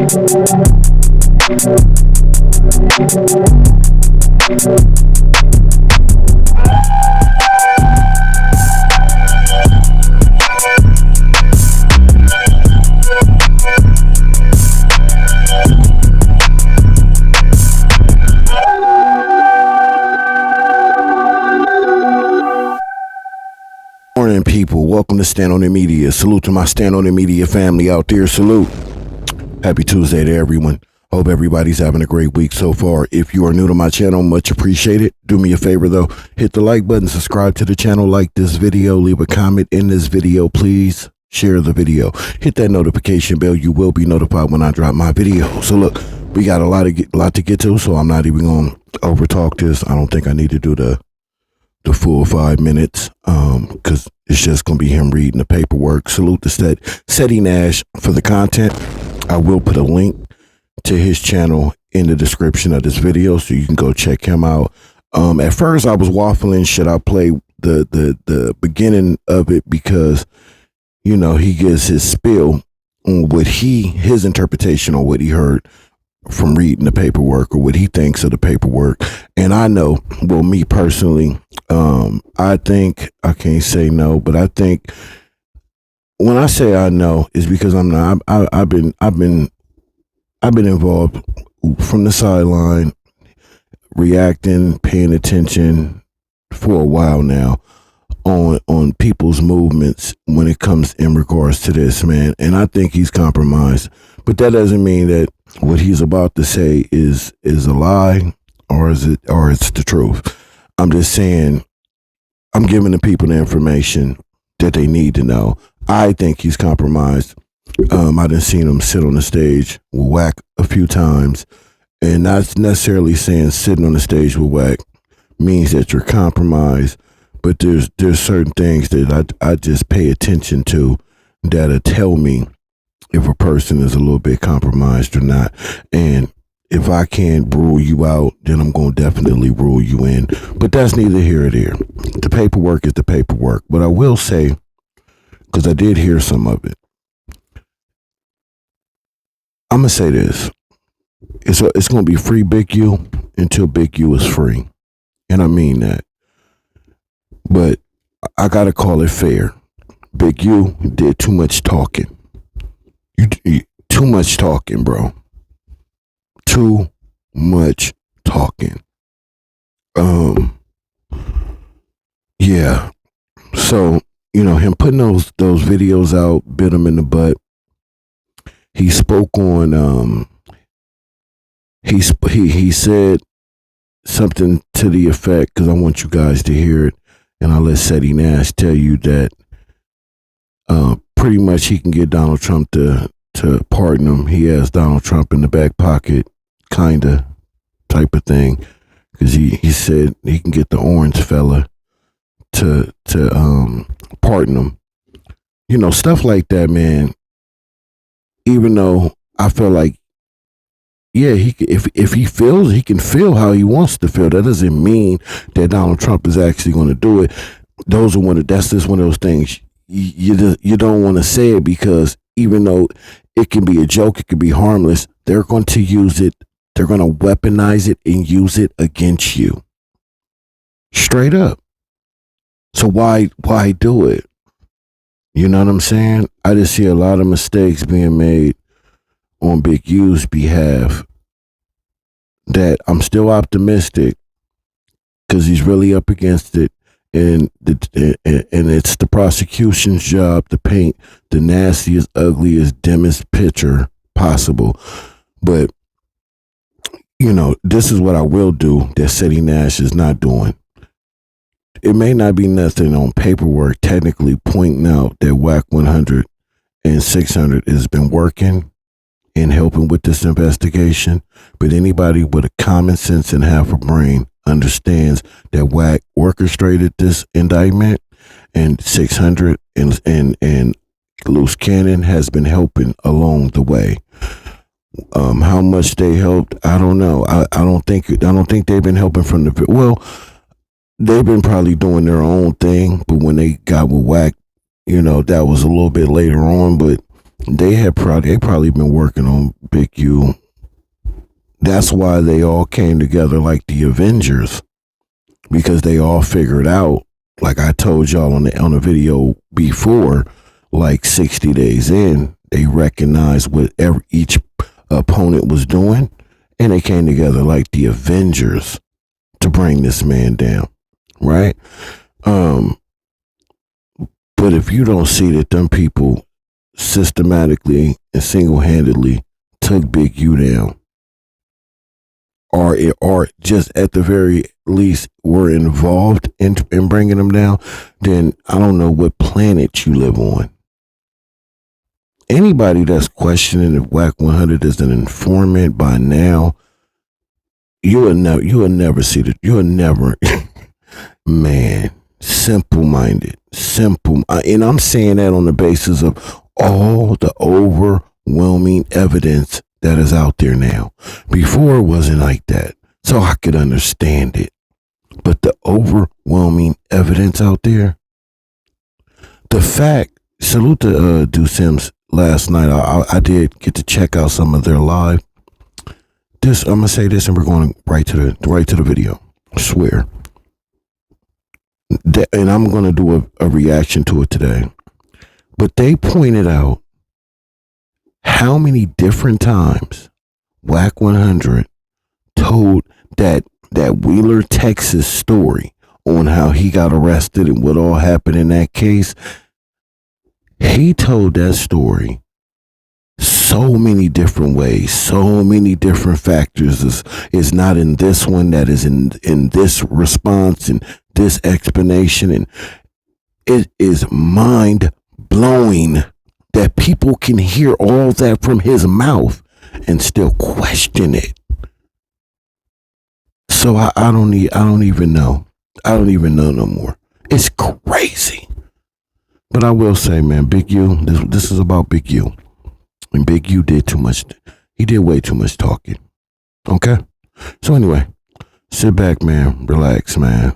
Morning, people. Welcome to Stand On It Media. Salute to my Stand On It Media family out there. Salute. Happy Tuesday to everyone. Hope everybody's having a great week so far. If you are new to my channel, much appreciated. Do me a favor though, hit the like button, subscribe to the channel, like this video, leave a comment in this video, please. Share the video. Hit that notification bell. You will be notified when I drop my video. So look, we got a lot to get to, so I'm not even going to over talk this. I don't think I need to do the full 5 minutes because it's just going to be him reading the paperwork. Salute to ceddi Nash for the content. I will put a link to his channel in the description of this video so you can go check him out. At first I was waffling, should I play the beginning of it, because you know he gives his spiel on what his interpretation on what he heard from reading the paperwork, or what he thinks of the paperwork. And I know, well, me personally, I think, I can't say no, but I think when I say I know, is because I've been involved from the sideline, reacting, paying attention for a while now on people's movements when it comes in regards to this, man. And I think he's compromised, but that doesn't mean that what he's about to say is a lie, or it's the truth. I'm just saying, I'm giving the people the information that they need to know. I think he's compromised. I done seen him sit on the stage with Wack a few times, and not necessarily saying sitting on the stage with Wack means that you're compromised, but there's certain things that I just pay attention to that'll tell me if a person is a little bit compromised or not. And if I can't rule you out, then I'm going to definitely rule you in. But that's neither here or there. The paperwork is the paperwork. But I will say, because I did hear some of it, I'm going to say this. It's going to be free Big U until Big U is free. And I mean that. But I got to call it fair. Big U did too much talking. You too much talking, bro. Too much talking. Yeah. So, you know, him putting those videos out bit him in the butt. He spoke on he said something to the effect, because I want you guys to hear it, and I'll let ceddi Nash tell you that pretty much he can get Donald Trump to pardon him. He has Donald Trump in the back pocket, kinda type of thing, because he said he can get the orange fella to pardon him. You know, stuff like that, man. Even though I feel like, yeah, if he feels, he can feel how he wants to feel. That doesn't mean that Donald Trump is actually going to do it. That's just one of those things. You don't want to say it, because even though it can be a joke, it can be harmless, they're going to use it. They're going to weaponize it and use it against you. Straight up. So why do it? You know what I'm saying? I just see a lot of mistakes being made on Big U's behalf, that I'm still optimistic, because he's really up against it. And it's the prosecution's job to paint the nastiest, ugliest, dimmest picture possible. But, you know, this is what I will do that ceddi Nash is not doing. It may not be nothing on paperwork technically pointing out that Wack 100 and 600 has been working and helping with this investigation, but anybody with a common sense and half a brain understands that Wack orchestrated this indictment, and 600 and Loose Cannon has been helping along the way. How much they helped, I don't know. I don't think they've been helping from the, well, they've been probably doing their own thing, but when they got with Wack, you know, that was a little bit later on. But They probably been working on Big U. That's why they all came together like the Avengers, because they all figured out, like I told y'all on the video before, like 60 days in, they recognized what each opponent was doing, and they came together like the Avengers to bring this man down, right? But if you don't see that them people systematically and single-handedly took Big U down, or just at the very least were involved in bringing them down, then I don't know what planet you live on. Anybody that's questioning if Whack 100 is an informant by now, you will never see that. You will never, man. Simple-minded, and I'm saying that on the basis of all the overwhelming evidence that is out there now. Before it wasn't like that, so I could understand it. But the overwhelming evidence out there, the fact, salute to Do Sims last night. I did get to check out some of their live. I'm gonna say this, and we're going right to the video. I swear. And I'm going to do a reaction to it today. But they pointed out how many different times Whack 100 told that Wheeler, Texas story on how he got arrested and what all happened in that case. He told that story so many different ways, so many different factors. Is not in this one, that is in this response and this explanation, and it is mind blowing that people can hear all that from his mouth and still question it. So I don't even know. I don't even know no more. It's crazy. But I will say, man, Big U, this is about Big U. And Big U did too much. He did way too much talking. Okay? So anyway, sit back, man. Relax, man.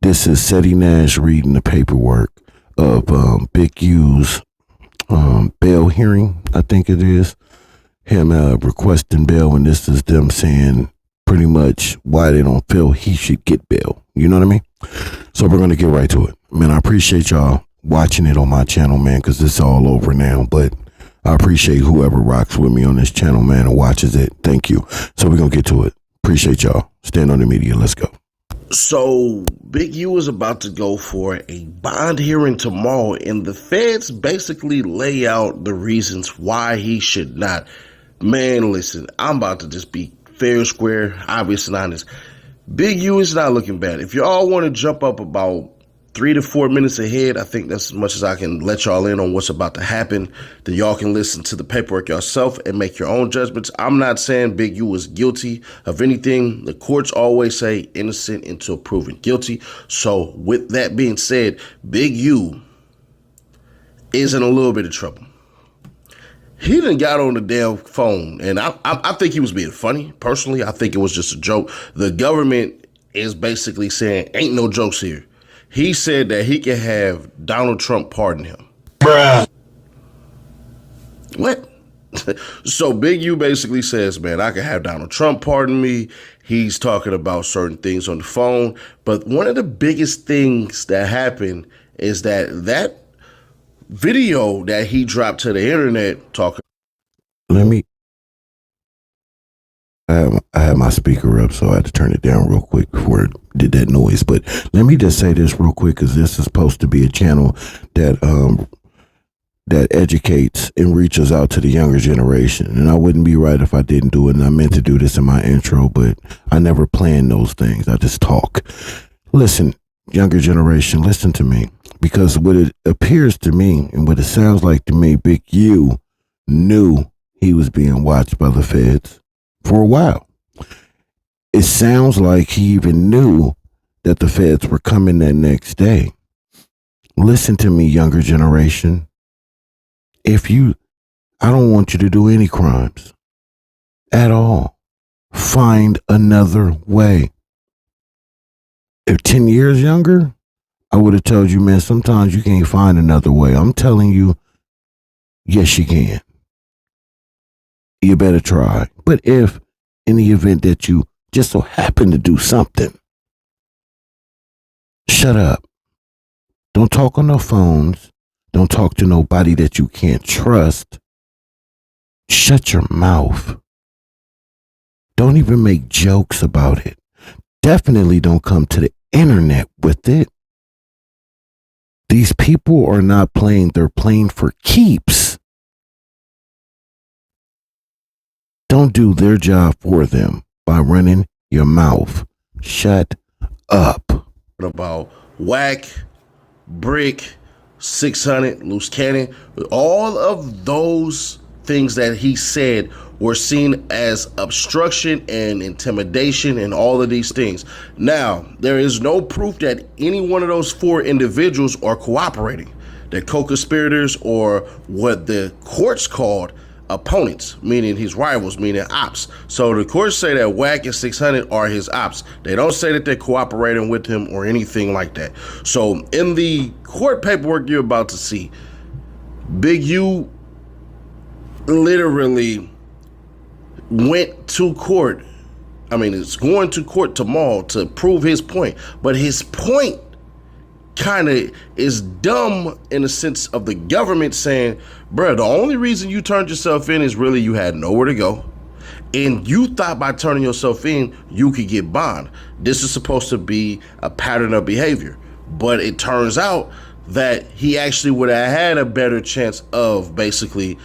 This is Ceddi Nash reading the paperwork of Big U's bail hearing, I think it is. Him requesting bail, and this is them saying pretty much why they don't feel he should get bail. You know what I mean? So we're going to get right to it. Man, I appreciate y'all watching it on my channel, man, because it's all over now. But I appreciate whoever rocks with me on this channel, man, and watches it. Thank you. So we're going to get to it. Appreciate y'all. Stand on the media. Let's go. So Big U is about to go for a bond hearing tomorrow, and the feds basically lay out the reasons why he should not. Man, listen, I'm about to just be fair, square, obvious, and honest. Big U is not looking bad. If y'all want to jump up about 3 to 4 minutes ahead, I think that's as much as I can let y'all in on what's about to happen. Then y'all can listen to the paperwork yourself and make your own judgments. I'm not saying Big U is guilty of anything. The courts always say innocent until proven guilty. So with that being said, Big U is in a little bit of trouble. He done got on the damn phone, and I think he was being funny. Personally, I think it was just a joke. The government is basically saying, ain't no jokes here. He said that he can have Donald Trump pardon him. Bruh. What? So Big U basically says, man, I can have Donald Trump pardon me. He's talking about certain things on the phone. But one of the biggest things that happened is that video that he dropped to the internet talking. I had my speaker up, so I had to turn it down real quick before it did that noise. But let me just say this real quick, because this is supposed to be a channel that educates and reaches out to the younger generation. And I wouldn't be right if I didn't do it. And I meant to do this in my intro, but I never plan those things. I just talk. Listen, younger generation, listen to me. Because what it appears to me and what it sounds like to me, Big U knew he was being watched by the feds for a while. It sounds like he even knew that the feds were coming that next day. Listen to me, younger generation. I don't want you to do any crimes at all. Find another way. If 10 years younger, I would have told you, man, sometimes you can't find another way. I'm telling you, Yes, you can. You better try. But if in the event that you just so happen to do something, shut up. Don't talk on no phones. Don't talk to nobody that you can't trust. Shut your mouth. Don't even make jokes about it. Definitely don't come to the internet with it. These people are not playing, they're playing for keeps. Don't do their job for them by running your mouth. Shut up. About whack, brick, 600, loose cannon, all of those things that he said were seen as obstruction and intimidation and all of these things. Now, there is no proof that any one of those four individuals are cooperating. They're co-conspirators, or what the courts called opponents, meaning his rivals, meaning ops. So the courts say that Wack and 600 are his ops. They don't say that they're cooperating with him or anything like that. So in the court paperwork you're about to see, Big U literally went to court. I mean, it's going to court tomorrow to prove his point. But his point kind of is dumb in the sense of the government saying, bruh, the only reason you turned yourself in is really you had nowhere to go. And you thought by turning yourself in, you could get bond. This is supposed to be a pattern of behavior. But it turns out that he actually would have had a better chance of basically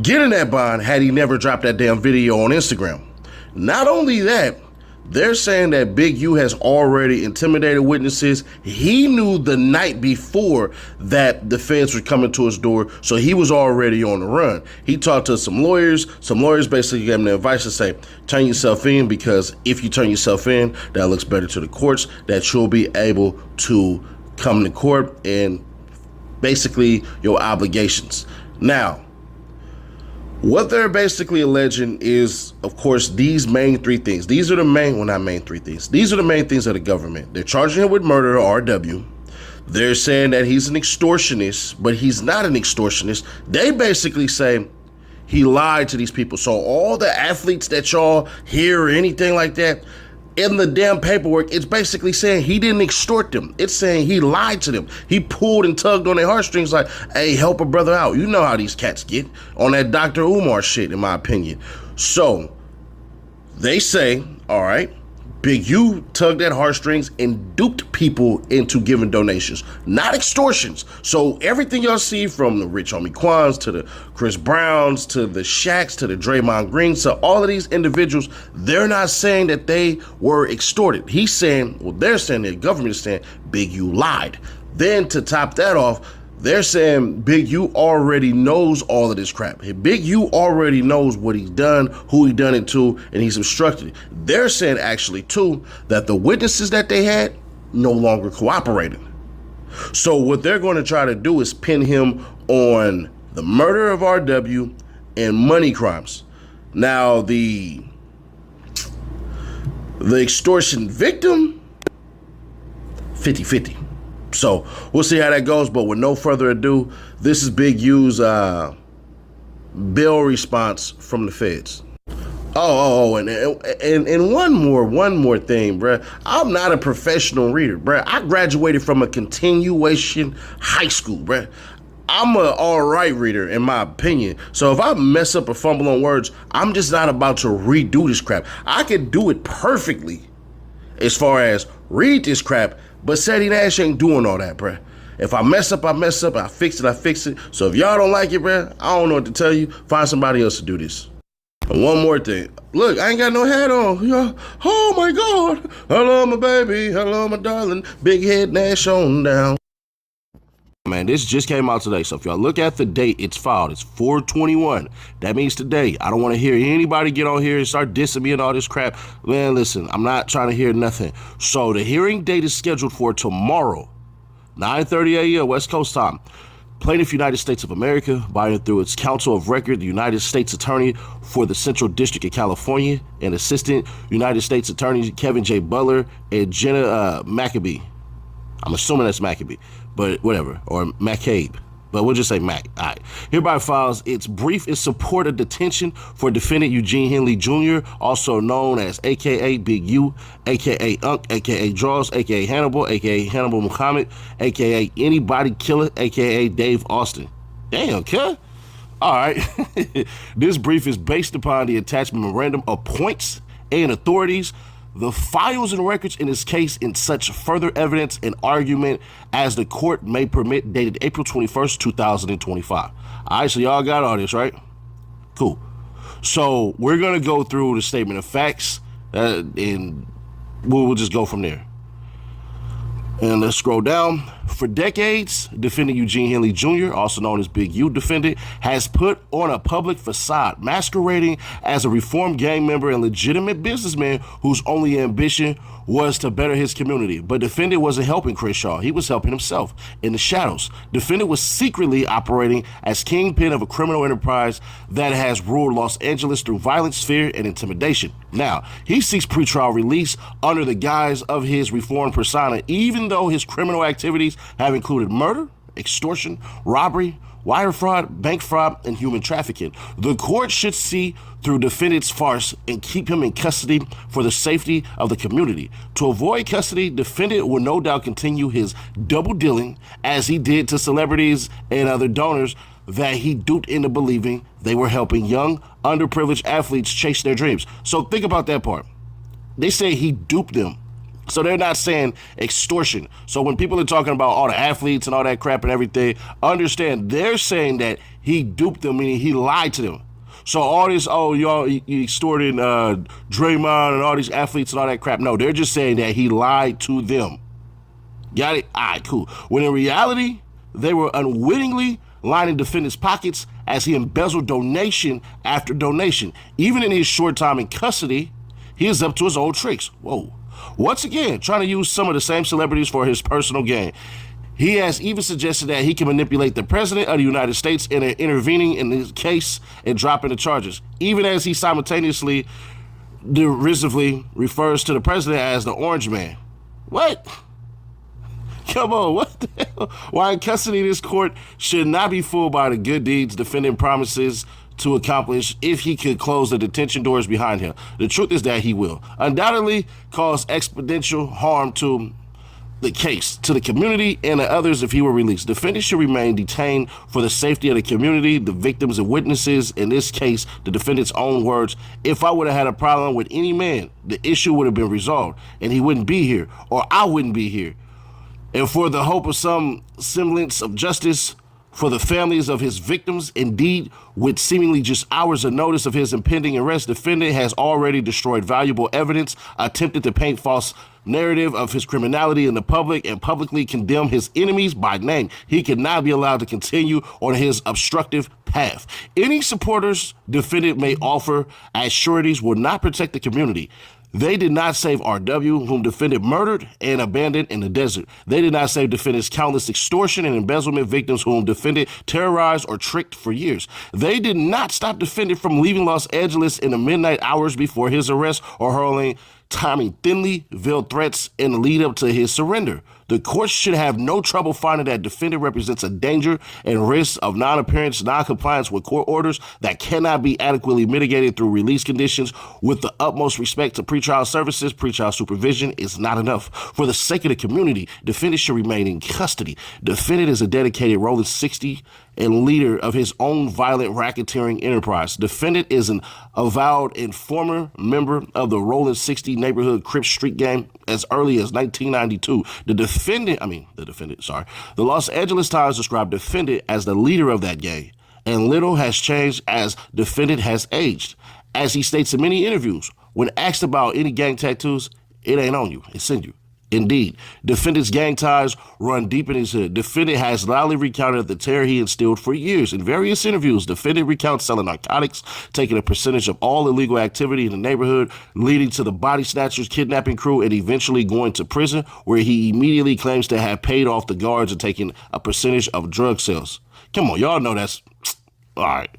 getting that bond had he never dropped that damn video on Instagram. Not only that, they're saying that Big U has already intimidated witnesses. He knew the night before that the feds were coming to his door, so he was already on the run. He talked to some lawyers. Some lawyers basically gave him the advice to say, turn yourself in, because if you turn yourself in, that looks better to the courts, that you'll be able to come to court and basically your obligations. Now, what they're basically alleging is, of course, these main three things. These are the main, well, not main three things. These are the main things of the government. They're charging him with murder, or RW. They're saying that he's an extortionist, but he's not an extortionist. They basically say he lied to these people. So all the athletes that y'all hear or anything like that, in the damn paperwork, it's basically saying he didn't extort them. It's saying he lied to them. He pulled and tugged on their heartstrings like, hey, help a brother out. You know how these cats get on that Dr. Umar shit, in my opinion. So they say, all right, Big U tugged at heartstrings and duped people into giving donations, not extortions. So everything y'all see, from the Rich Homie Quans to the Chris Browns to the Shaqs to the Draymond Greens to all of these individuals, they're not saying that they were extorted. He's saying, well, they're saying, the government is saying Big U lied. Then to top that off, they're saying Big U already knows all of this crap. Big U already knows what he's done, who he done it to, and he's obstructed. They're saying actually too that the witnesses that they had no longer cooperated. So what they're going to try to do is pin him on the murder of RW and money crimes. Now the extortion victim, 50-50. So we'll see how that goes, but with no further ado, this is Big U's bill response from the feds. And one more thing, bruh. I'm not a professional reader, bruh. I graduated from a continuation high school, bruh. I'm an all right reader, in my opinion. So if I mess up or fumble on words, I'm just not about to redo this crap. I could do it perfectly as far as read this crap, but Ceddi Nash ain't doing all that, bruh. If I mess up, I mess up. I fix it. So if y'all don't like it, bruh, I don't know what to tell you. Find somebody else to do this. And one more thing. Look, I ain't got no hat on. Oh my God. Hello, my baby. Hello, my darling. Big head Nash on down. Man, this just came out today, so if y'all look at the date it's filed, it's 4/21. That means today. I don't want to hear anybody get on here and start dissing me and all this crap. Man, listen, I'm not trying to hear nothing. So the hearing date is scheduled for tomorrow, 9:30 a.m. West Coast time. Plaintiff, United States of America, by through its counsel of record, the United States Attorney for the Central District of California, and Assistant United States Attorney Kevin J. Butler and Jenna Maccabee. I'm assuming that's Maccabee, but whatever, or McCabe. but we'll just say Mac. All right. Hereby files its brief in support of detention for defendant Eugene Henley Jr., also known as a.k.a. Big U, a.k.a. Unc, a.k.a. Draws, a.k.a. Hannibal, a.k.a. Hannibal Muhammad, a.k.a. Anybody Killer, a.k.a. Dave Austin. Damn, kid. All right. This brief is based upon the attached memorandum of points and authorities, the files and records in this case, in such further evidence and argument as the court may permit, dated April 21st, 2025. All right, so y'all got all this, right? Cool. So we're going to go through the statement of facts, and we'll just go from there. And let's scroll down. For decades, defendant Eugene Henley Jr., also known as Big U defendant, has put on a public facade masquerading as a reformed gang member and legitimate businessman whose only ambition was to better his community. But defendant wasn't helping Chris Shaw. He was helping himself in the shadows. Defendant was secretly operating as kingpin of a criminal enterprise that has ruled Los Angeles through violence, fear, and intimidation. Now, he seeks pretrial release under the guise of his reformed persona, even though his criminal activities have included murder, extortion, robbery, wire fraud, bank fraud, and human trafficking. The court should see through defendant's farce and keep him in custody for the safety of the community. To avoid custody, defendant will no doubt continue his double dealing as he did to celebrities and other donors that he duped into believing they were helping young, underprivileged athletes chase their dreams. So think about that part. They say he duped them. So they're not saying extortion. So when people are talking about all the athletes and all that crap and everything, understand they're saying that he duped them, meaning he lied to them. So all this, y'all, you extorted Draymond and all these athletes and all that crap. No, they're just saying that he lied to them. Got it? All right, cool. When in reality, they were unwittingly lining defendant's pockets as he embezzled donation after donation. Even in his short time in custody, he is up to his old tricks. Whoa. Once again, trying to use some of the same celebrities for his personal gain. He has even suggested that he can manipulate the president of the United States in intervening in this case and dropping the charges, even as he simultaneously derisively refers to the president as the Orange Man. What? Come on, what the hell? While in custody, this court should not be fooled by the good deeds defendant promises to accomplish if he could close the detention doors behind him. The truth is that he will undoubtedly cause exponential harm to the case, to the community, and to others if he were released. Defendant should remain detained for the safety of the community, the victims and witnesses. In this case, the defendant's own words: if I would have had a problem with any man, the issue would have been resolved and he wouldn't be here, or I wouldn't be here. And for the hope of some semblance of justice for the families of his victims, indeed, with seemingly just hours of notice of his impending arrest, defendant has already destroyed valuable evidence, attempted to paint false narrative of his criminality in the public, and publicly condemn his enemies by name. He cannot be allowed to continue on his obstructive path. Any supporters defendant may offer as sureties will not protect the community. They did not save R.W., whom defendant murdered and abandoned in the desert. They did not save defendant's countless extortion and embezzlement victims whom defendant terrorized or tricked for years. They did not stop defendant from leaving Los Angeles in the midnight hours before his arrest or hurling timing thinly veiled threats in the lead up to his surrender. The court should have no trouble finding that defendant represents a danger and risk of non-appearance, non-compliance with court orders that cannot be adequately mitigated through release conditions. With the utmost respect to pretrial services, pretrial supervision is not enough. For the sake of the community, defendant should remain in custody. Defendant is a dedicated Rolling 60 and leader of his own violent racketeering enterprise. Defendant is an avowed and former member of the Rolling 60 neighborhood Crip street gang as early as 1992. The Los Angeles Times described defendant as the leader of that gang, and little has changed as defendant has aged. As he states in many interviews, when asked about any gang tattoos, it ain't on you, it's in you. Indeed, defendant's gang ties run deep in his hood. Defendant has loudly recounted the terror he instilled for years. In various interviews, defendant recounts selling narcotics, taking a percentage of all illegal activity in the neighborhood, leading to the body snatchers, kidnapping crew, and eventually going to prison, where he immediately claims to have paid off the guards and taken a percentage of drug sales. Come on, y'all know that's... All right.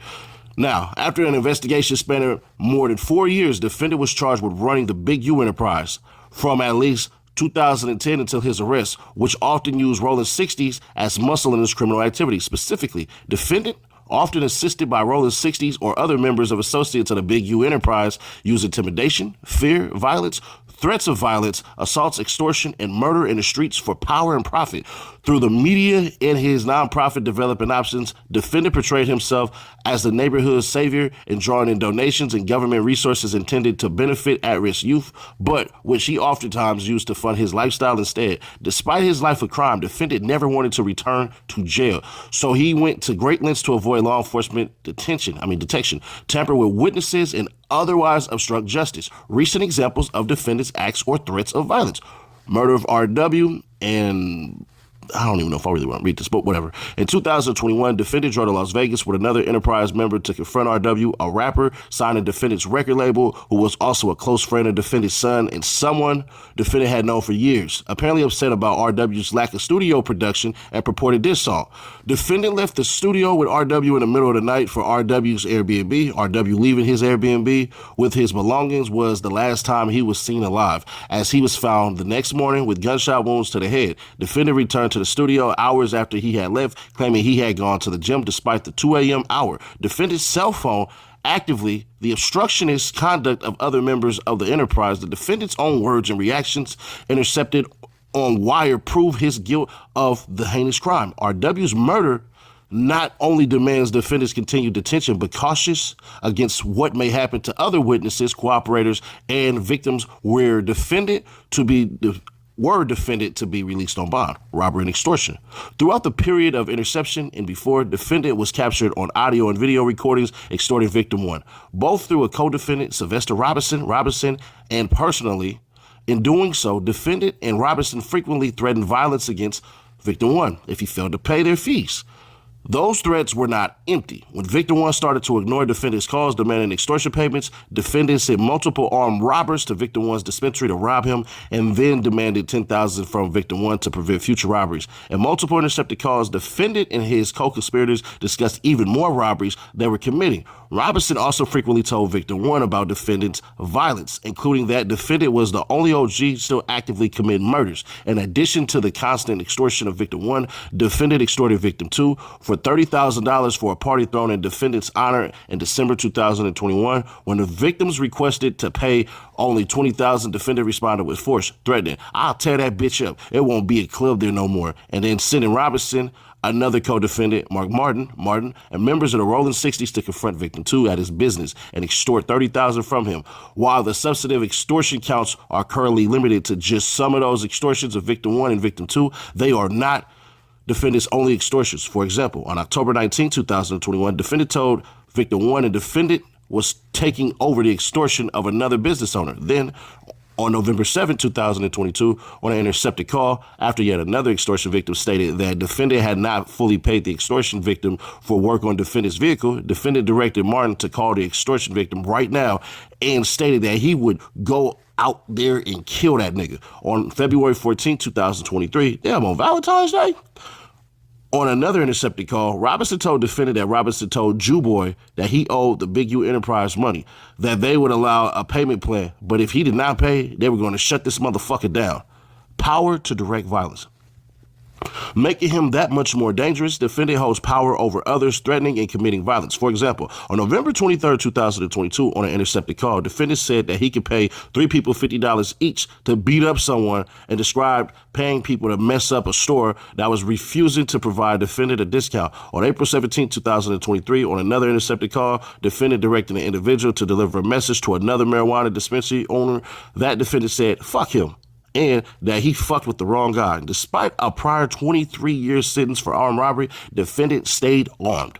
Now, after an investigation spanning more than 4 years, defendant was charged with running the Big U enterprise from at least 2010 until his arrest, which often used rolling 60s as muscle in his criminal activity. Specifically, defendant often assisted by rolling 60s or other members of associates of the Big U enterprise, use intimidation, fear, violence, threats of violence, assaults, extortion, and murder in the streets for power and profit. Through the media and his nonprofit Developing Options, defendant portrayed himself as the neighborhood savior and drawing in donations and government resources intended to benefit at-risk youth, but which he oftentimes used to fund his lifestyle instead. Despite his life of crime, defendant never wanted to return to jail, so he went to great lengths to avoid law enforcement detection, tamper with witnesses, and otherwise obstruct justice. Recent examples of defendants' acts or threats of violence: murder of RW, and I don't even know if I really want to read this, but whatever. In 2021, defendant drove to Las Vegas with another enterprise member to confront RW, a rapper signed a defendant's record label who was also a close friend of defendant's son and someone defendant had known for years. Apparently upset about RW's lack of studio production and purported diss song. Defendant left the studio with RW in the middle of the night for RW's Airbnb. RW leaving his Airbnb with his belongings was the last time he was seen alive, as he was found the next morning with gunshot wounds to the head. Defendant returned to the studio hours after he had left, claiming he had gone to the gym despite the 2 a.m. hour. Defendant's cell phone actively the obstructionist conduct of other members of the enterprise. The defendant's own words and reactions intercepted on wire prove his guilt of the heinous crime. RW's murder not only demands defendant's continued detention, but cautious against what may happen to other witnesses, cooperators, and victims were defendant to be released on bond. Robbery and extortion. Throughout the period of interception and before, defendant was captured on audio and video recordings extorting victim one, both through a co-defendant, Sylvester Robinson, and personally. In doing so, defendant and Robinson frequently threatened violence against victim one if he failed to pay their fees. Those threats were not empty. When victim one started to ignore defendant's calls demanding extortion payments, defendant sent multiple armed robbers to victim one's dispensary to rob him and then demanded $10,000 from victim one to prevent future robberies. In multiple intercepted calls, defendant and his co-conspirators discussed even more robberies they were committing. Robinson also frequently told victim one about defendant's violence, including that defendant was the only OG still actively committing murders. In addition to the constant extortion of victim one, defendant extorted victim two for $30,000 for a party thrown in defendant's honor in December 2021. When the victims requested to pay only $20,000, defendant responded with force, threatening, "I'll tear that bitch up. It won't be a club there no more." And then sending Robinson, another co-defendant, Mark Martin, and members of the Rolling 60s to confront victim two at his business and extort $30,000 from him. While the substantive extortion counts are currently limited to just some of those extortions of victim one and victim two, they are not defendant's only extortions. For example, on October 19, 2021, defendant told victim one and defendant was taking over the extortion of another business owner. Then, on November 7, 2022, on an intercepted call, after yet another extortion victim stated that defendant had not fully paid the extortion victim for work on defendant's vehicle, defendant directed Martin to call the extortion victim right now and stated that he would go out there and kill that nigga. On February 14, 2023, on Valentine's Day, on another intercepted call, Robinson told defendant that Robinson told Jew Boy that he owed the Big U Enterprise money, that they would allow a payment plan, but if he did not pay, they were going to shut this motherfucker down. Power to direct violence. Making him that much more dangerous, defendant holds power over others, threatening and committing violence. For example, on November 23, 2022, on an intercepted call, defendant said that he could pay 3 people $50 each to beat up someone and described paying people to mess up a store that was refusing to provide defendant a discount. On April 17, 2023, on another intercepted call, defendant directed an individual to deliver a message to another marijuana dispensary owner. That defendant said, "Fuck him," and that he fucked with the wrong guy. Despite a prior 23-year sentence for armed robbery, defendant stayed armed.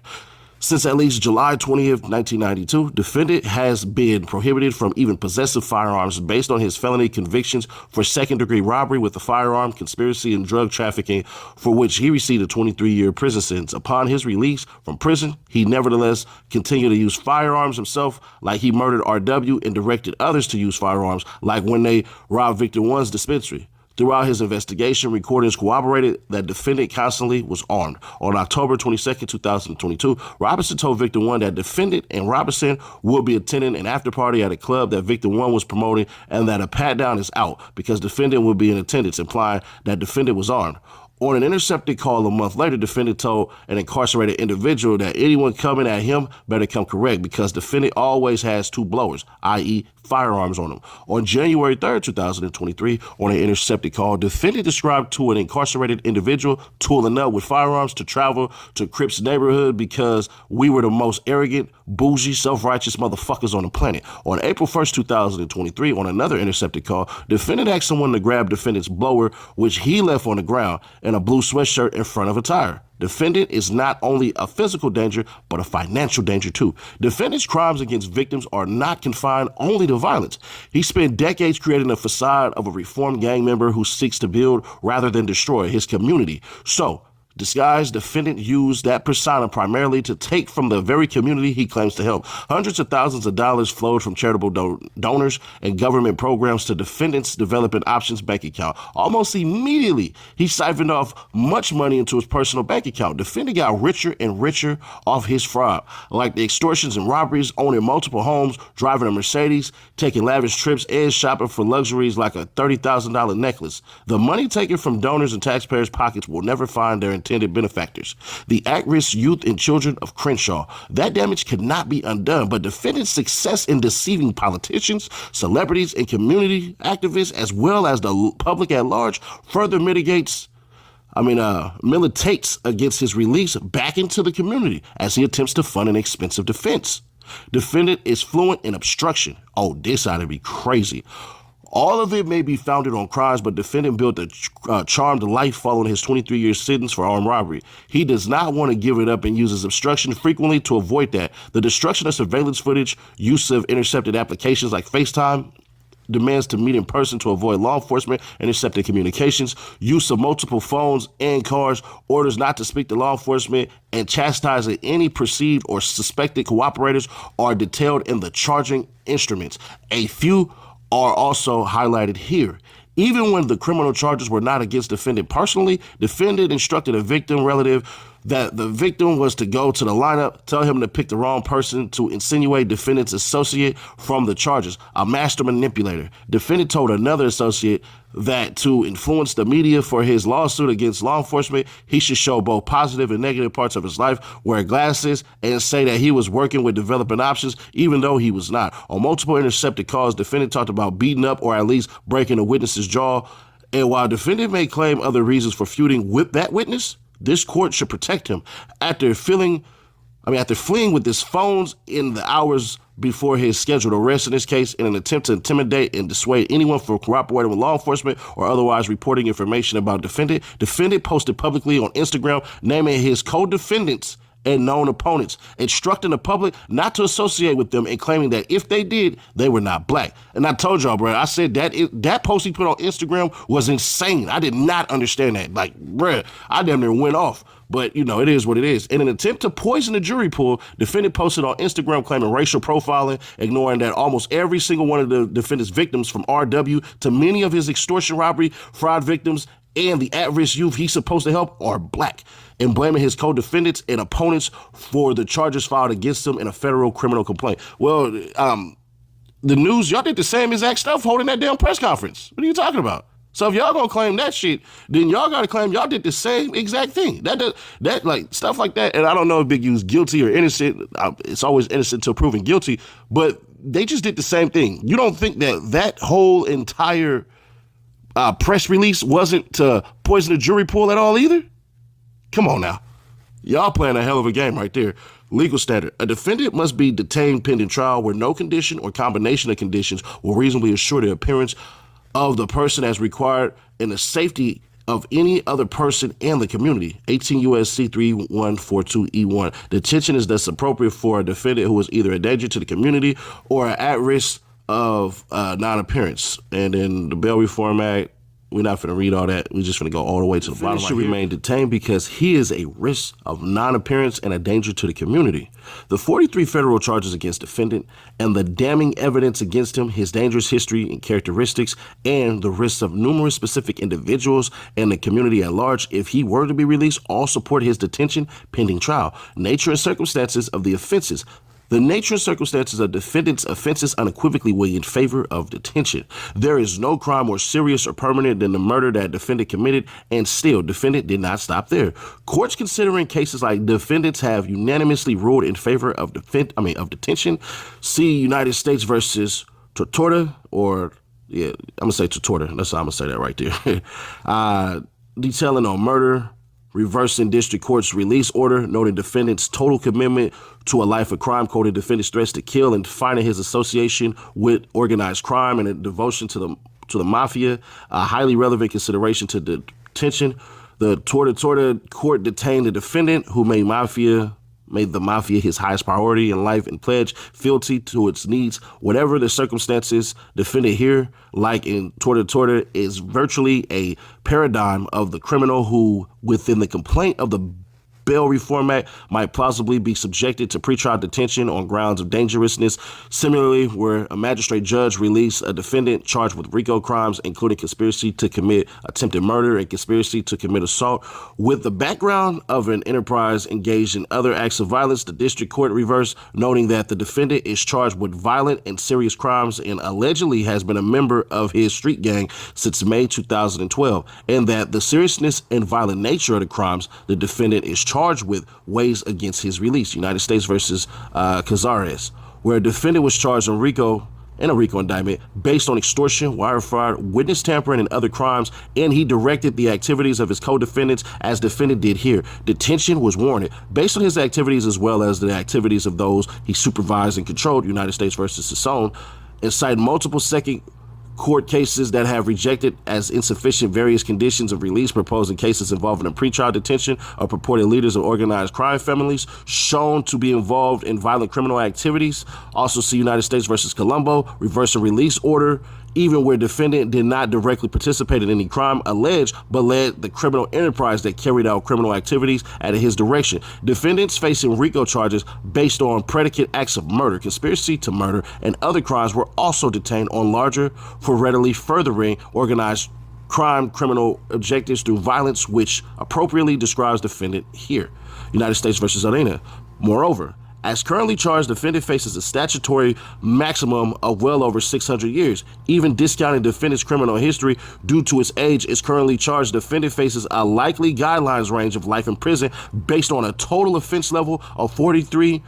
Since at least July 20th, 1992, defendant has been prohibited from even possessing firearms based on his felony convictions for second-degree robbery with a firearm, conspiracy, and drug trafficking, for which he received a 23-year prison sentence. Upon his release from prison, he nevertheless continued to use firearms himself, like he murdered RW and directed others to use firearms, like when they robbed Victim One's dispensary. Throughout his investigation, recordings corroborated that defendant constantly was armed. On October 22nd, 2022, Robinson told Victim 1 that defendant and Robinson will be attending an after party at a club that Victim 1 was promoting and that a pat down is out because defendant will be in attendance, implying that defendant was armed. On an intercepted call a month later, defendant told an incarcerated individual that anyone coming at him better come correct because defendant always has two blowers, i.e. firearms on him. On January 3rd, 2023, on an intercepted call, defendant described to an incarcerated individual tooling up with firearms to travel to Crips neighborhood because we were the most arrogant, bougie, self-righteous motherfuckers on the planet. On April 1st, 2023, on another intercepted call, defendant asked someone to grab defendant's blower, which he left on the ground, and a blue sweatshirt in front of a tire. Defendant is not only a physical danger, but a financial danger too. Defendant's crimes against victims are not confined only to violence. He spent decades creating a facade of a reformed gang member who seeks to build rather than destroy his community. So, disguised defendant used that persona primarily to take from the very community he claims to help. Hundreds of thousands of dollars flowed from charitable donors and government programs to defendant's developing options bank account. Almost immediately, he siphoned off much money into his personal bank account. Defendant got richer and richer off his fraud, like the extortions and robberies, owning multiple homes, driving a Mercedes, taking lavish trips, and shopping for luxuries like a $30,000 necklace. The money taken from donors and taxpayers' pockets will never find their intended benefactors, the at-risk youth and children of Crenshaw. That damage cannot be undone, but defendant's success in deceiving politicians, celebrities, and community activists, as well as the public at large, further militates against his release back into the community as he attempts to fund an expensive defense. Defendant is fluent in obstruction. Oh, this ought to be crazy. All of it may be founded on crimes, but defendant built a charmed life following his 23-year sentence for armed robbery. He does not want to give it up and uses obstruction frequently to avoid that. The destruction of surveillance footage, use of intercepted applications like FaceTime, demands to meet in person to avoid law enforcement, intercepted communications, use of multiple phones and cars, orders not to speak to law enforcement, and chastising any perceived or suspected cooperators are detailed in the charging instruments. A few are also highlighted here. Even when the criminal charges were not against defendant personally, defendant instructed a victim relative that the victim was to go to the lineup, tell him to pick the wrong person to insinuate defendant's associate from the charges, a master manipulator. Defendant told another associate that to influence the media for his lawsuit against law enforcement, he should show both positive and negative parts of his life, wear glasses, and say that he was working with developing options, even though he was not. On multiple intercepted calls, defendant talked about beating up or at least breaking a witness's jaw. And while defendant may claim other reasons for feuding with that witness, this court should protect him. After fleeing with his phones in the hours before his scheduled arrest in this case in an attempt to intimidate and dissuade anyone from cooperating with law enforcement or otherwise reporting information about defendant posted publicly on Instagram naming his co-defendants and known opponents, instructing the public not to associate with them and claiming that if they did, they were not black. And I told y'all, bro, I said that post he put on Instagram was insane. I did not understand that. Like, bro, I damn near went off. But, it is what it is. In an attempt to poison the jury pool, defendant posted on Instagram claiming racial profiling, ignoring that almost every single one of the defendant's victims from RW to many of his extortion robbery, fraud victims, and the at-risk youth he's supposed to help are black, and blaming his co-defendants and opponents for the charges filed against him in a federal criminal complaint. Well, the news, y'all did the same exact stuff holding that damn press conference. What are you talking about? So if y'all gonna claim that shit, then y'all gotta claim y'all did the same exact thing. That like stuff like that. And I don't know if Big U's guilty or innocent. It's always innocent until proven guilty. But they just did the same thing. You don't think that whole entire press release wasn't to poison the jury pool at all either? Come on now. Y'all playing a hell of a game right there. Legal standard. A defendant must be detained pending trial where no condition or combination of conditions will reasonably assure the appearance of the person as required and the safety of any other person and the community. 18 U.S.C. 3142E1. Detention is thus appropriate for a defendant who is either a danger to the community or at risk of non-appearance. And then the Bail Reform Act, We're not going to read all that. We're just going to go all the way to the bottom. He should remain detained because he is a risk of non-appearance and a danger to the community. The 43 federal charges against defendant and the damning evidence against him, his dangerous history and characteristics, and the risks of numerous specific individuals and the community at large, if he were to be released, all support his detention pending trial. Nature and circumstances of the offenses. The nature and circumstances of defendant's offenses unequivocally weigh in favor of detention. There is no crime more serious or permanent than the murder that defendant committed, and still, defendant did not stop there. Courts considering cases like defendants have unanimously ruled in favor of detention. See United States versus Tortora, or I'm gonna say Tortora. That's how I'm gonna say that right there. Detailing on murder. Reversing district court's release order, noting defendant's total commitment to a life of crime, quoting defendant's threats to kill, and finding his association with organized crime and a devotion to the mafia, a highly relevant consideration to detention. The Torta court detained the defendant, who made the mafia his highest priority in life and pledged fealty to its needs. Whatever the circumstances, defendant here, like in Torta, is virtually a paradigm of the criminal who, within the complaint of the Bail Reform Act, might plausibly be subjected to pretrial detention on grounds of dangerousness. Similarly, where a magistrate judge released a defendant charged with RICO crimes, including conspiracy to commit attempted murder and conspiracy to commit assault, with the background of an enterprise engaged in other acts of violence, the district court reversed, noting that the defendant is charged with violent and serious crimes and allegedly has been a member of his street gang since May 2012, and that the seriousness and violent nature of the crimes the defendant is charged with weighs against his release. United States versus Cazares, where a defendant was charged in a RICO indictment based on extortion, wire fraud, witness tampering, and other crimes, and he directed the activities of his co-defendants as defendant did here. Detention was warranted based on his activities as well as the activities of those he supervised and controlled. United States versus Soim, and cite multiple second court cases that have rejected as insufficient various conditions of release proposed in cases involving a pretrial detention of purported leaders of organized crime families shown to be involved in violent criminal activities. Also see United States versus Colombo, reversing release order, even where defendant did not directly participate in any crime alleged, but led the criminal enterprise that carried out criminal activities at his direction. Defendants facing RICO charges based on predicate acts of murder, conspiracy to murder, and other crimes were also detained on larger for readily furthering organized crime criminal objectives through violence, which appropriately describes defendant here. United States versus Arena. Moreover, as currently charged, defendant faces a statutory maximum of well over 600 years. Even discounting defendant's criminal history due to his age is currently charged. Defendant faces a likely guidelines range of life in prison based on a total offense level of 43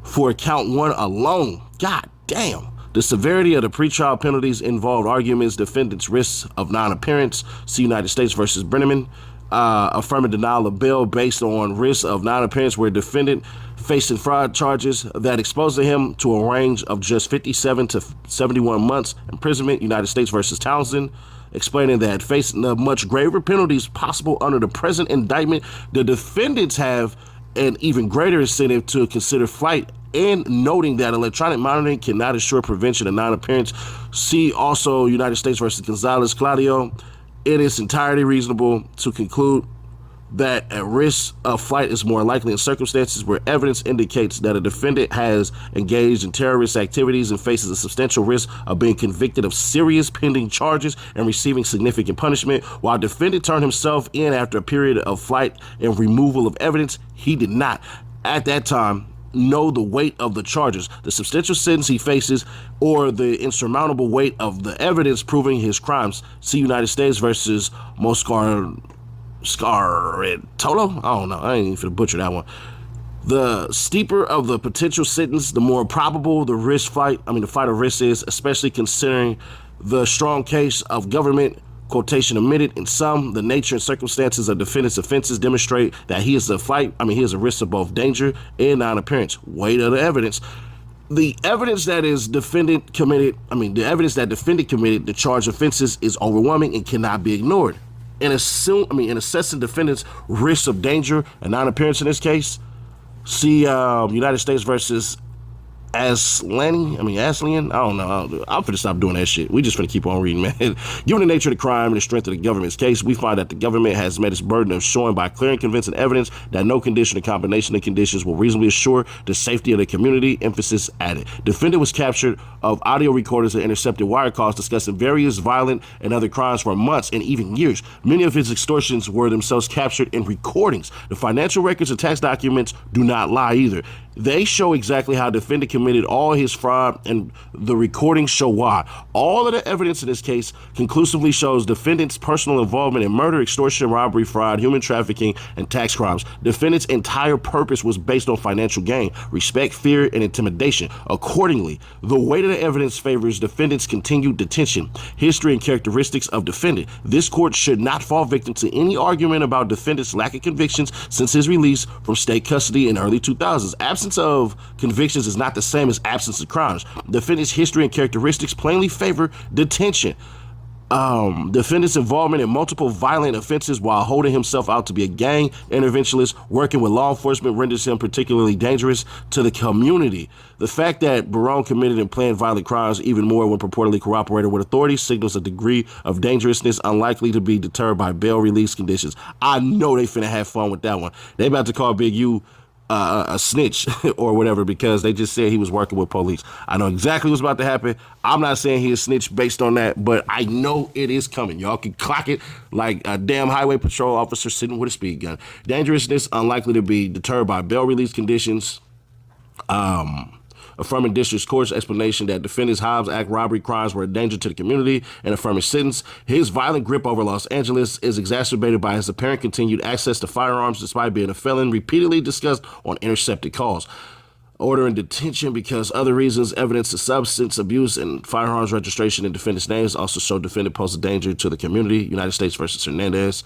for count one alone. God damn. The severity of the pretrial penalties involved arguments, defendant's risks of non-appearance. See United States versus Brenneman. Affirming denial of bail based on risk of non-appearance, where defendant facing fraud charges that exposed him to a range of just 57 to 71 months imprisonment. United States versus Townsend, explaining that facing the much graver penalties possible under the present indictment, the defendants have an even greater incentive to consider flight, and noting that electronic monitoring cannot assure prevention of non-appearance. See also United States versus Gonzalez Claudio. It is entirely reasonable to conclude that a risk of flight is more likely in circumstances where evidence indicates that a defendant has engaged in terrorist activities and faces a substantial risk of being convicted of serious pending charges and receiving significant punishment. While defendant turned himself in after a period of flight and removal of evidence, he did not, at that time, know the weight of the charges, the substantial sentence he faces, or the insurmountable weight of the evidence proving his crimes. See United States versus Scaritolo? I don't know. I ain't even finna butcher that one. The steeper of the potential sentence, the more probable the flight of risk is, especially considering the strong case of government quotation omitted. In sum, the nature and circumstances of defendant's offenses demonstrate that he is a risk of both danger and non-appearance. Weight of the evidence. The evidence that defendant committed the charged offenses is overwhelming and cannot be ignored. In assessing defendant's risk of danger and non-appearance in this case, see United States versus Aslian. I don't know. I'm finna stop doing that shit. We just finna keep on reading, man. Given the nature of the crime and the strength of the government's case, we find that the government has met its burden of showing by clear and convincing evidence that no condition or combination of conditions will reasonably assure the safety of the community. Emphasis added. Defendant was captured of audio recorders and intercepted wire calls discussing various violent and other crimes for months and even years. Many of his extortions were themselves captured in recordings. The financial records and tax documents do not lie either. They show exactly how defendant committed all his fraud, and the recordings show why. All of the evidence in this case conclusively shows defendant's personal involvement in murder, extortion, robbery, fraud, human trafficking, and tax crimes. Defendant's entire purpose was based on financial gain, respect, fear, and intimidation. Accordingly, the weight of the evidence favors defendant's continued detention. History and characteristics of defendant. This court should not fall victim to any argument about defendant's lack of convictions since his release from state custody in early 2000s. Absence of convictions is not the same as absence of crimes. Defendant's history and characteristics plainly favor detention. Defendant's involvement in multiple violent offenses while holding himself out to be a gang interventionist working with law enforcement renders him particularly dangerous to the community. The fact that Barone committed and planned violent crimes even more when purportedly cooperated with authorities signals a degree of dangerousness unlikely to be deterred by bail release conditions. I know they finna have fun with that one. They about to call Big U a snitch or whatever because they just said he was working with police. I know exactly what's about to happen. I'm not saying he is snitch based on that, but I know it is coming. Y'all can clock it like a damn highway patrol officer sitting with a speed gun. Dangerousness unlikely to be deterred by bail release conditions. Affirming district court's explanation that defendant's Hobbs Act robbery crimes were a danger to the community, and affirming sentence. His violent grip over Los Angeles is exacerbated by his apparent continued access to firearms despite being a felon, repeatedly discussed on intercepted calls. Ordering detention because other reasons, evidence of substance abuse and firearms registration in defendant's names also show defendant poses a danger to the community. United States versus Hernandez.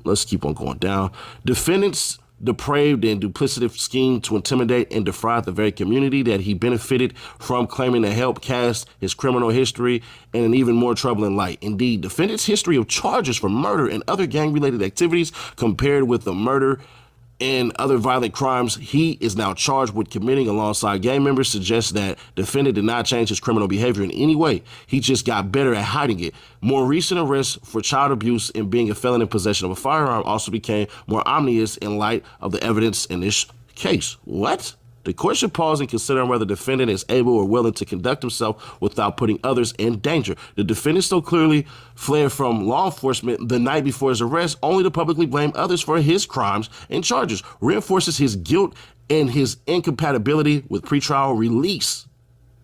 Let's keep on going down. Defendant's depraved and duplicative scheme to intimidate and defraud the very community that he benefited from, claiming to help cast his criminal history in an even more troubling light. Indeed, defendant's history of charges for murder and other gang-related activities compared with the murder and other violent crimes he is now charged with committing alongside gang members suggests that defendant did not change his criminal behavior in any way. He just got better at hiding it. More recent arrests for child abuse and being a felon in possession of a firearm also became more ominous in light of the evidence in this case. What? The court should pause and consider whether the defendant is able or willing to conduct himself without putting others in danger. The defendant so clearly fled from law enforcement the night before his arrest, only to publicly blame others for his crimes and charges, reinforces his guilt and his incompatibility with pretrial release.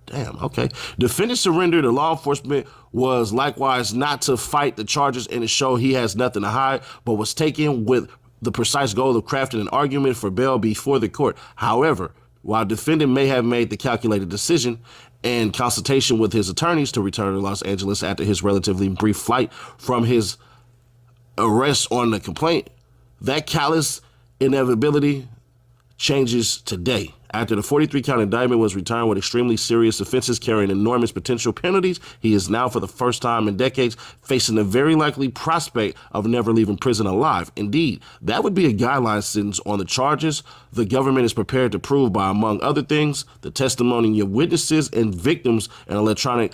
Damn, okay. Defendant surrender to law enforcement was likewise not to fight the charges and to show he has nothing to hide, but was taken with the precise goal of crafting an argument for bail before the court. However, while defendant may have made the calculated decision in consultation with his attorneys to return to Los Angeles after his relatively brief flight from his arrest on the complaint, that callous inevitability changes today. After the 43-count indictment was returned with extremely serious offenses carrying enormous potential penalties, he is now, for the first time in decades, facing the very likely prospect of never leaving prison alive. Indeed, that would be a guideline sentence on the charges the government is prepared to prove by, among other things, the testimony of witnesses and victims and electronic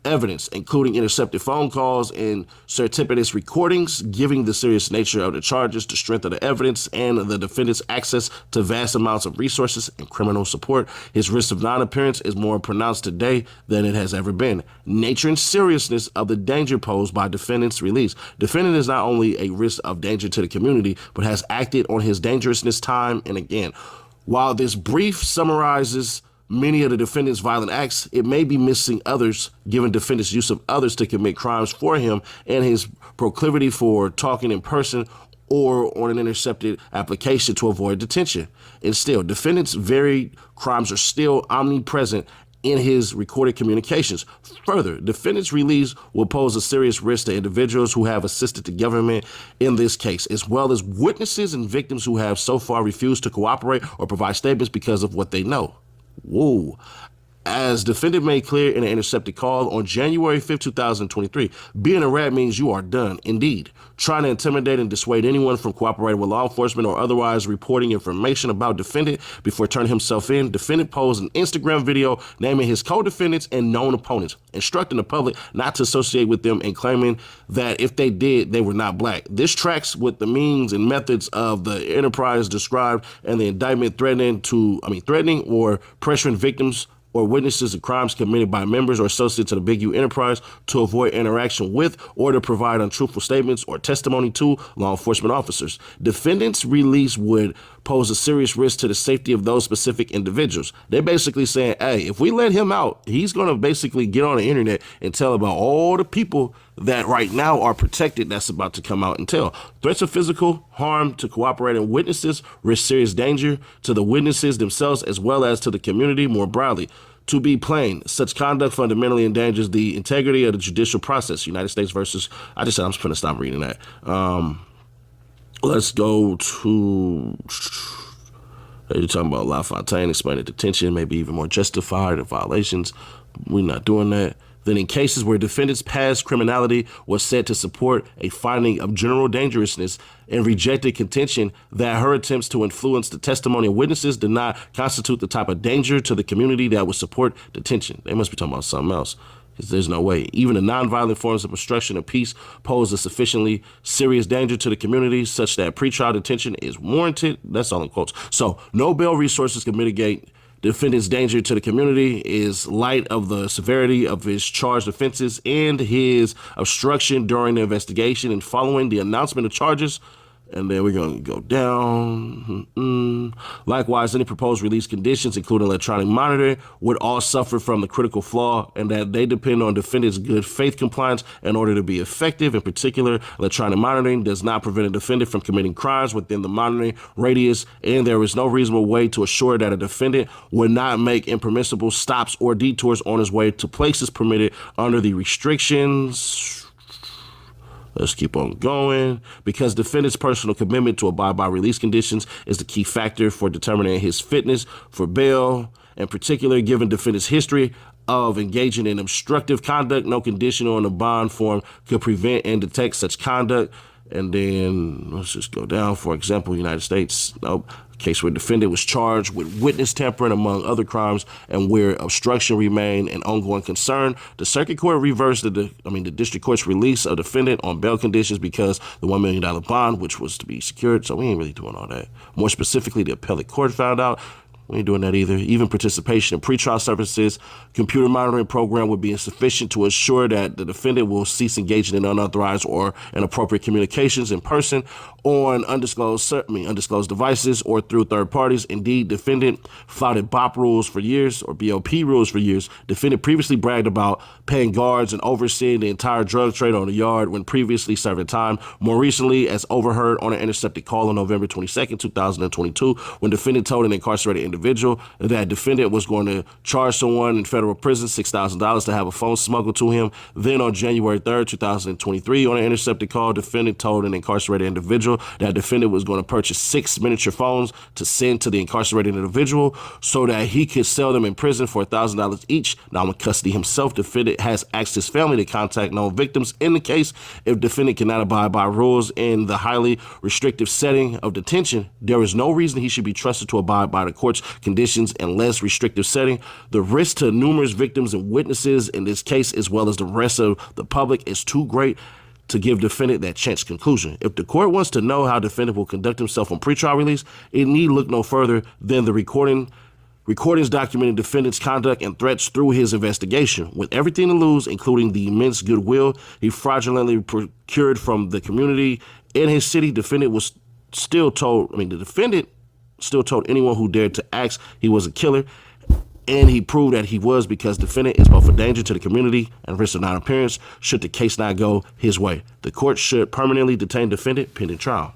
evidence, including intercepted phone calls and surreptitious recordings, giving the serious nature of the charges, the strength of the evidence, and the defendant's access to vast amounts of resources and criminal support. His risk of non-appearance is more pronounced today than it has ever been. Nature and seriousness of the danger posed by defendant's release. Defendant is not only a risk of danger to the community, but has acted on his dangerousness time and again. While this brief summarizes many of the defendant's violent acts, it may be missing others, given defendant's use of others to commit crimes for him and his proclivity for talking in person or on an intercepted application to avoid detention. And still, defendant's varied crimes are still omnipresent in his recorded communications. Further, defendant's release will pose a serious risk to individuals who have assisted the government in this case, as well as witnesses and victims who have so far refused to cooperate or provide statements because of what they know. Whoa. As defendant made clear in an intercepted call on January 5th, 2023, being a rat means you are done, indeed. Trying to intimidate and dissuade anyone from cooperating with law enforcement or otherwise reporting information about defendant before turning himself in, defendant posed an Instagram video naming his co-defendants and known opponents, instructing the public not to associate with them and claiming that if they did, they were not black. This tracks with the means and methods of the enterprise described and the indictment threatening or pressuring victims or witnesses of crimes committed by members or associates of the Big U enterprise to avoid interaction with or to provide untruthful statements or testimony to law enforcement officers. Defendants' release would pose a serious risk to the safety of those specific individuals. They're basically saying, hey, if we let him out, he's going to basically get on the internet and tell about all the people that right now are protected that's about to come out and tell. Threats of physical harm to cooperating witnesses risk serious danger to the witnesses themselves as well as to the community more broadly. To be plain, such conduct fundamentally endangers the integrity of the judicial process. United States versus, I just said I'm just going to stop reading that. Let's go to, you're talking about LaFontaine, explaining detention, maybe even more justified or violations. We're not doing that. Then in cases where defendants' past criminality was said to support a finding of general dangerousness and rejected contention that her attempts to influence the testimony of witnesses did not constitute the type of danger to the community that would support detention. They must be talking about something else, because there's no way. Even the nonviolent forms of obstruction of peace pose a sufficiently serious danger to the community such that pretrial detention is warranted. That's all in quotes. So no bail resources can mitigate defendant's danger to the community is light of the severity of his charged offenses and his obstruction during the investigation and following the announcement of charges. And then we're going to go down. Likewise, any proposed release conditions, including electronic monitoring, would all suffer from the critical flaw and that they depend on defendant's good faith compliance in order to be effective. In particular, electronic monitoring does not prevent a defendant from committing crimes within the monitoring radius, and there is no reasonable way to assure that a defendant would not make impermissible stops or detours on his way to places permitted under the restrictions. Let's keep on going. Because defendant's personal commitment to abide by release conditions is the key factor for determining his fitness for bail. In particular, given defendant's history of engaging in obstructive conduct, no condition on the bond form could prevent and detect such conduct. And then let's just go down. For example, United States, case where defendant was charged with witness tampering among other crimes and where obstruction remained an ongoing concern. The circuit court reversed the district court's release of defendant on bail conditions because the $1 million bond, which was to be secured. So we ain't really doing all that. More specifically, the appellate court found out we ain't doing that either. Even participation in pretrial services, computer monitoring program would be insufficient to assure that the defendant will cease engaging in unauthorized or inappropriate communications in person on undisclosed devices or through third parties. Indeed, defendant flouted BOP rules for years or BOP rules for years. Defendant previously bragged about paying guards and overseeing the entire drug trade on the yard when previously serving time. More recently, as overheard on an intercepted call on November 22nd, 2022, when defendant told an incarcerated individual that defendant was going to charge someone in federal prison $6,000 to have a phone smuggled to him. Then on January 3rd, 2023, on an intercepted call, defendant told an incarcerated individual that defendant was going to purchase 6 miniature phones to send to the incarcerated individual so that he could sell them in prison for $1,000 each. Now in custody himself, defendant has asked his family to contact known victims in the case. If defendant cannot abide by rules in the highly restrictive setting of detention, there is no reason he should be trusted to abide by the court's conditions in less restrictive setting. The risk to numerous victims and witnesses in this case, as well as the rest of the public, is too great to give defendant that chance conclusion. If the court wants to know how defendant will conduct himself on pretrial release, it need look no further than the recordings documenting defendant's conduct and threats through his investigation. With everything to lose, including the immense goodwill he fraudulently procured from the community in his city, the defendant still told anyone who dared to ask he was a killer. And he proved that he was, because defendant is both a danger to the community and risk of non-appearance should the case not go his way. The court should permanently detain defendant pending trial.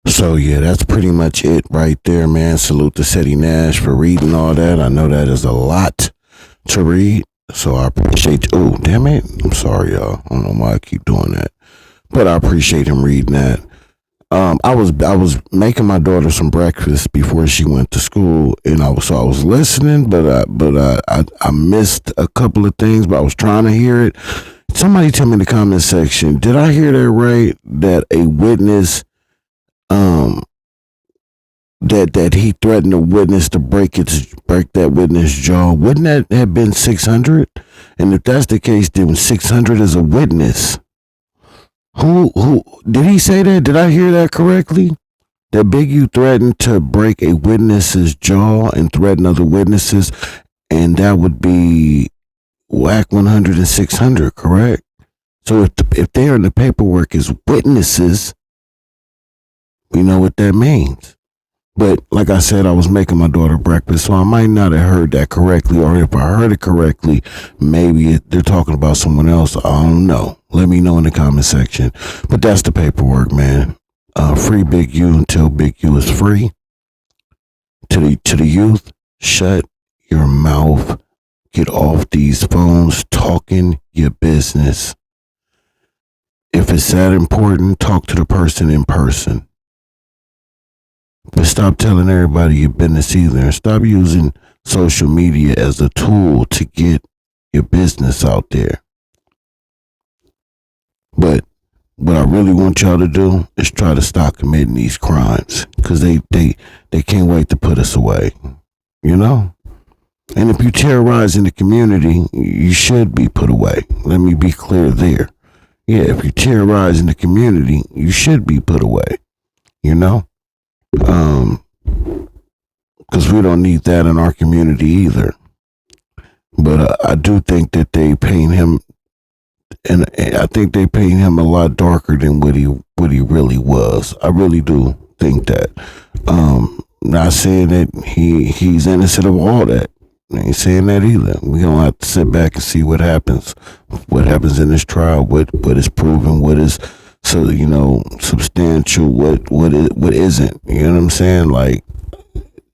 So yeah, that's pretty much it right there, man. Salute to Ceddi Nash for reading all that. I know that is a lot to read, so I appreciate you. Oh, damn it. I'm sorry, y'all. I don't know why I keep doing that, but I appreciate him reading that. I was making my daughter some breakfast before she went to school, and I was listening, I missed a couple of things, but I was trying to hear it. Somebody tell me in the comment section, did I hear that right? That a witness, that he threatened a witness to break that witness jaw. Wouldn't that have been 600? And if that's the case, then 600 is a witness. Who did he say that? Did I hear that correctly? That Big U threatened to break a witness's jaw and threaten other witnesses, and that would be whack 100 and 600, correct? So if they are in the paperwork as witnesses, we know what that means. But like I said, I was making my daughter breakfast, so I might not have heard that correctly, or if I heard it correctly, maybe they're talking about someone else. I don't know. Let me know in the comment section. But that's the paperwork, man. Free Big U until Big U is free. To the youth, shut your mouth. Get off these phones talking your business. If it's that important, talk to the person in person. But stop telling everybody your business either. And stop using social media as a tool to get your business out there. But what I really want y'all to do is try to stop committing these crimes. Because they can't wait to put us away. You know? And if you terrorize in the community, you should be put away. Let me be clear there. Yeah, if you terrorize in the community, you should be put away. You know? Because we don't need that in our community either. But I do think that they paint him, and I think they paint him a lot darker than what he really was. I really do think that. Not saying that he's innocent of all that. I ain't saying that either. We gonna have to sit back and see what happens in this trial, what is proven, what is substantial, what isn't. You know what I'm saying? Like,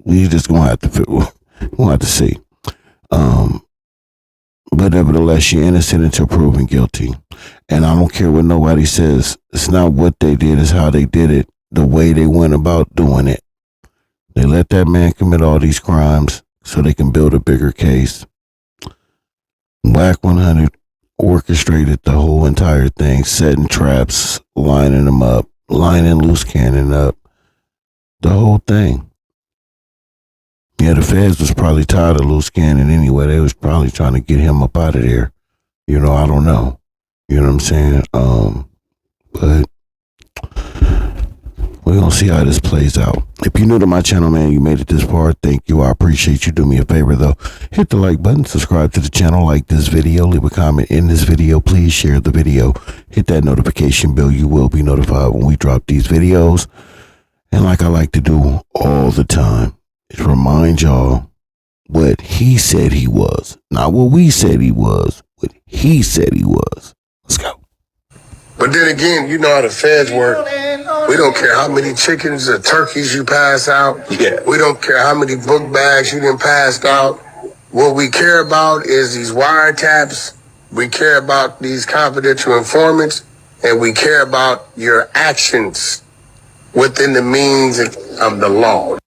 we just gonna have to see. But nevertheless, you're innocent until proven guilty. And I don't care what nobody says. It's not what they did, it's how they did it, the way they went about doing it. They let that man commit all these crimes so they can build a bigger case. Whack 100 orchestrated the whole entire thing, setting traps, lining them up, lining loose cannon up, the whole thing. Yeah, the feds was probably tired of loose cannon anyway. They was probably trying to get him up out of there. You know, I don't know. You know what I'm saying? But we're going to see how this plays out. If you're new to my channel, man, you made it this far, thank you. I appreciate you. Do me a favor, though. Hit the like button, subscribe to the channel, like this video, leave a comment in this video. Please share the video. Hit that notification bell. You will be notified when we drop these videos. And like I like to do all the time, is remind y'all what he said he was. Not what we said he was, what he said he was. Let's go. But then again, you know how the feds work. We don't care how many chickens or turkeys you pass out. Yeah. We don't care how many book bags you done passed out. What we care about is these wiretaps. We care about these confidential informants. And we care about your actions within the means of the law.